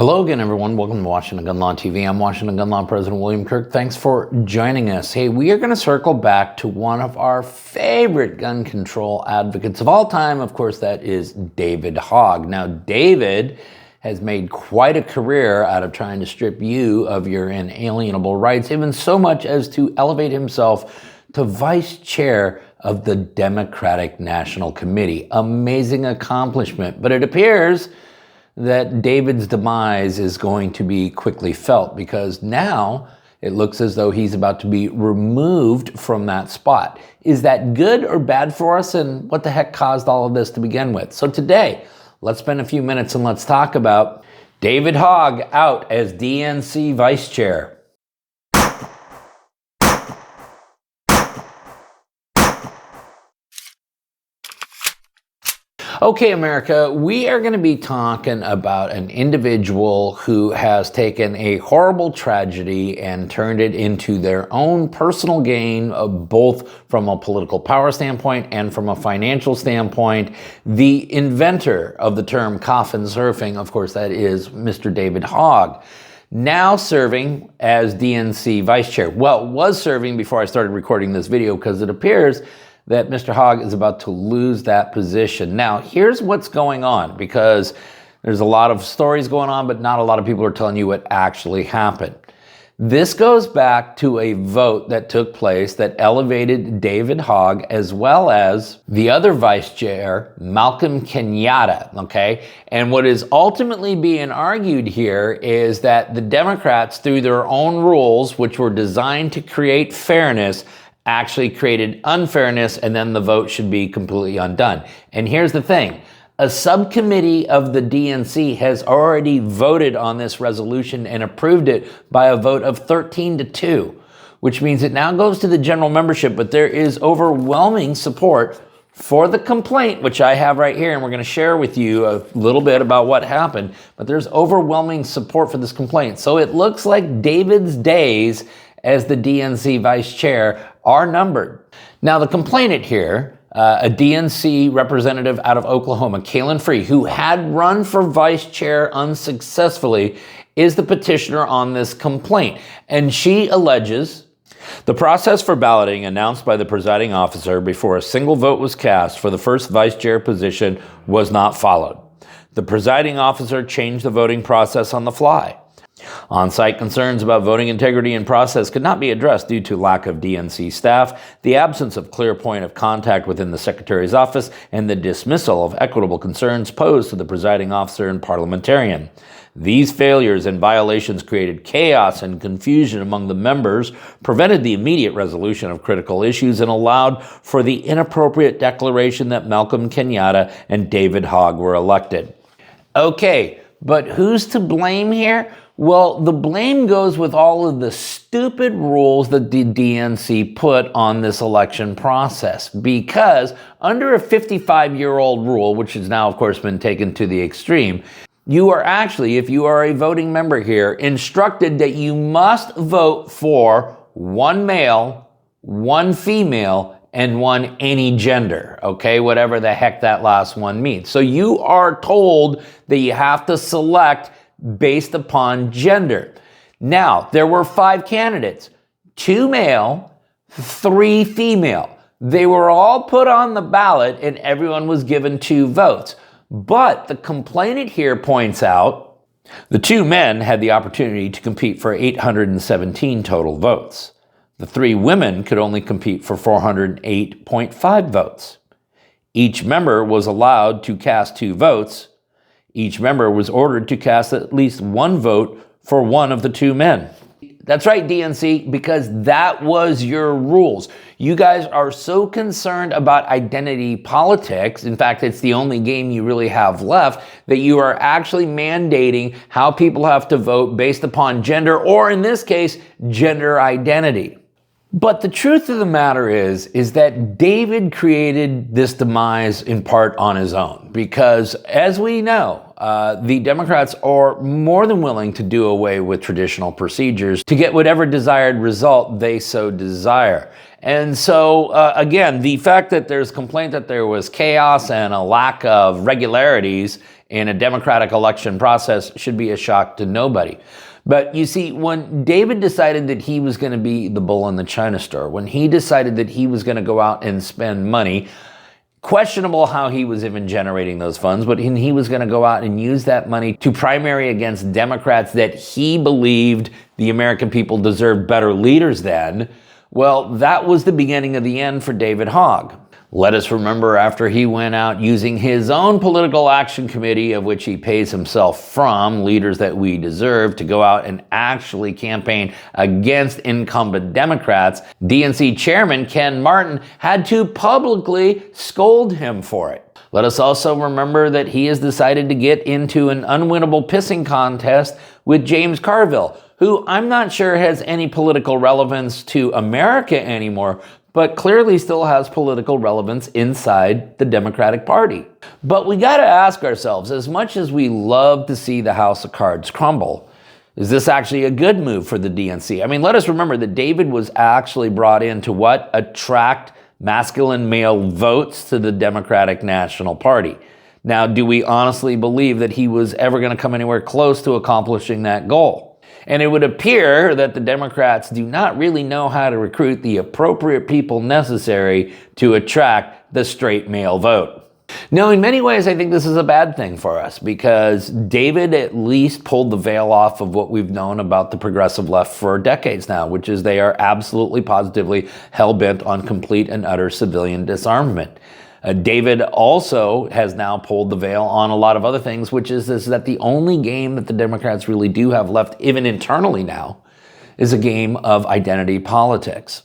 Hello again, everyone. Welcome to Washington Gun Law TV. I'm Washington Gun Law President William Kirk. Thanks for joining us. Hey, we are going to circle back to one of our favorite gun control advocates of all time. Of course, that is David Hogg. Now, David has made quite a career out of trying to strip you of your inalienable rights, even so much as to elevate himself to vice chair of the Democratic National Committee. Amazing accomplishment. But it appears that David's demise is going to be quickly felt, because now it looks as though he's about to be removed from that spot. Is that good or bad for us? And what the heck caused all of this to begin with? So today, let's spend a few minutes and let's talk about David Hogg out as DNC Vice Chair. Okay, America, we are going to be talking about an individual who has taken a horrible tragedy and turned it into their own personal gain, both from a political power standpoint and from a financial standpoint. The inventor of the term coffin surfing, of course, that is Mr. David Hogg, now serving as DNC Vice Chair. Well, was serving before I started recording this video, because it appears that Mr. Hogg is about to lose that position. Now, here's what's going on, because there's a lot of stories going on, but not a lot of people are telling you what actually happened. This goes back to a vote that took place that elevated David Hogg as well as the other vice chair, Malcolm Kenyatta, okay? And what is ultimately being argued here is that the Democrats, through their own rules, which were designed to create fairness, actually created unfairness, and then the vote should be completely undone. And here's the thing. A subcommittee of the DNC has already voted on this resolution and approved it by a vote of 13-2, which means it now goes to the general membership, but there is overwhelming support for the complaint, which I have right here, and we're going to share with you a little bit about what happened, but there's overwhelming support for this complaint. So it looks like David's days as the DNC Vice Chair are numbered. Now, the complainant here, a DNC representative out of Oklahoma, Kaylin Free, who had run for Vice Chair unsuccessfully, is the petitioner on this complaint. And she alleges the process for balloting announced by the presiding officer before a single vote was cast for the first Vice Chair position was not followed. The presiding officer changed the voting process on the fly. On-site concerns about voting integrity and process could not be addressed due to lack of DNC staff, the absence of clear point of contact within the Secretary's office, and the dismissal of equitable concerns posed to the presiding officer and parliamentarian. These failures and violations created chaos and confusion among the members, prevented the immediate resolution of critical issues, and allowed for the inappropriate declaration that Malcolm Kenyatta and David Hogg were elected. Okay, but who's to blame here? Well, the blame goes with all of the stupid rules that the DNC put on this election process, because under a 55-year-old rule, which has now, of course, been taken to the extreme, you are actually, if you are a voting member here, instructed that you must vote for one male, one female, and one any gender, okay? Whatever the heck that last one means. So you are told that you have to select based upon gender. Now, there were 5 candidates, 2 male, 3 female. They were all put on the ballot and everyone was given 2 votes. But the complainant here points out the 2 men had the opportunity to compete for 817 total votes. The 3 women could only compete for 408.5 votes. Each member was allowed to cast 2 votes. Each member was ordered to cast at least 1 vote for one of the 2 men. That's right, DNC, because that was your rules. You guys are so concerned about identity politics, in fact, it's the only game you really have left, that you are actually mandating how people have to vote based upon gender, or in this case, gender identity. But the truth of the matter is that David created this demise in part on his own, because as we know, the Democrats are more than willing to do away with traditional procedures to get whatever desired result they so desire. And so, again, the fact that there's complaint that there was chaos and a lack of regularities in a democratic election process should be a shock to nobody. But you see, when David decided that he was going to be the bull in the China store, when he decided that he was going to go out and spend money, questionable how he was even generating those funds, but he was going to go out and use that money to primary against Democrats that he believed the American people deserved better leaders than. Well, that was the beginning of the end for David Hogg. Let us remember, after he went out using his own political action committee, of which he pays himself from, leaders that we deserve, to go out and actually campaign against incumbent Democrats, DNC chairman Ken Martin had to publicly scold him for it. Let us also remember that he has decided to get into an unwinnable pissing contest with James Carville, who I'm not sure has any political relevance to America anymore, but clearly still has political relevance inside the Democratic Party. But we got to ask ourselves, as much as we love to see the house of cards crumble, is this actually a good move for the DNC? I mean, let us remember that David was actually brought in to what? Attract masculine male votes to the Democratic National Party. Now, do we honestly believe that he was ever going to come anywhere close to accomplishing that goal? And it would appear that the Democrats do not really know how to recruit the appropriate people necessary to attract the straight male vote. Now, in many ways, I think this is a bad thing for us, because David at least pulled the veil off of what we've known about the progressive left for decades now, which is they are absolutely positively hell-bent on complete and utter civilian disarmament. David also has now pulled the veil on a lot of other things, which is that the only game that the Democrats really do have left, even internally now, is a game of identity politics.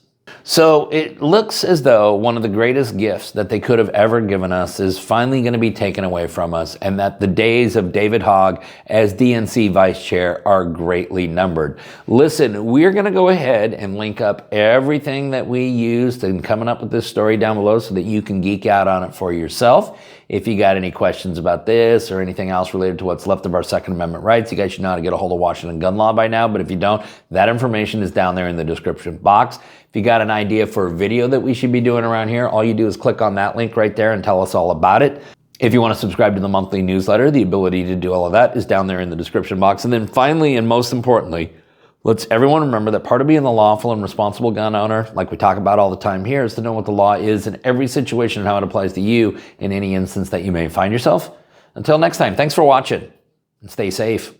So it looks as though one of the greatest gifts that they could have ever given us is finally going to be taken away from us, and that the days of David Hogg as DNC Vice Chair are greatly numbered. Listen, we're going to go ahead and link up everything that we used in coming up with this story down below so that you can geek out on it for yourself. If you got any questions about this or anything else related to what's left of our Second Amendment rights, you guys should know how to get a hold of Washington gun law by now. But if you don't, that information is down there in the description box. If you got an idea for a video that we should be doing around here, all you do is click on that link right there and tell us all about it. If you want to subscribe to the monthly newsletter, the ability to do all of that is down there in the description box. And then finally, and most importantly, let's everyone remember that part of being a lawful and responsible gun owner, like we talk about all the time here, is to know what the law is in every situation and how it applies to you in any instance that you may find yourself. Until next time, thanks for watching and stay safe.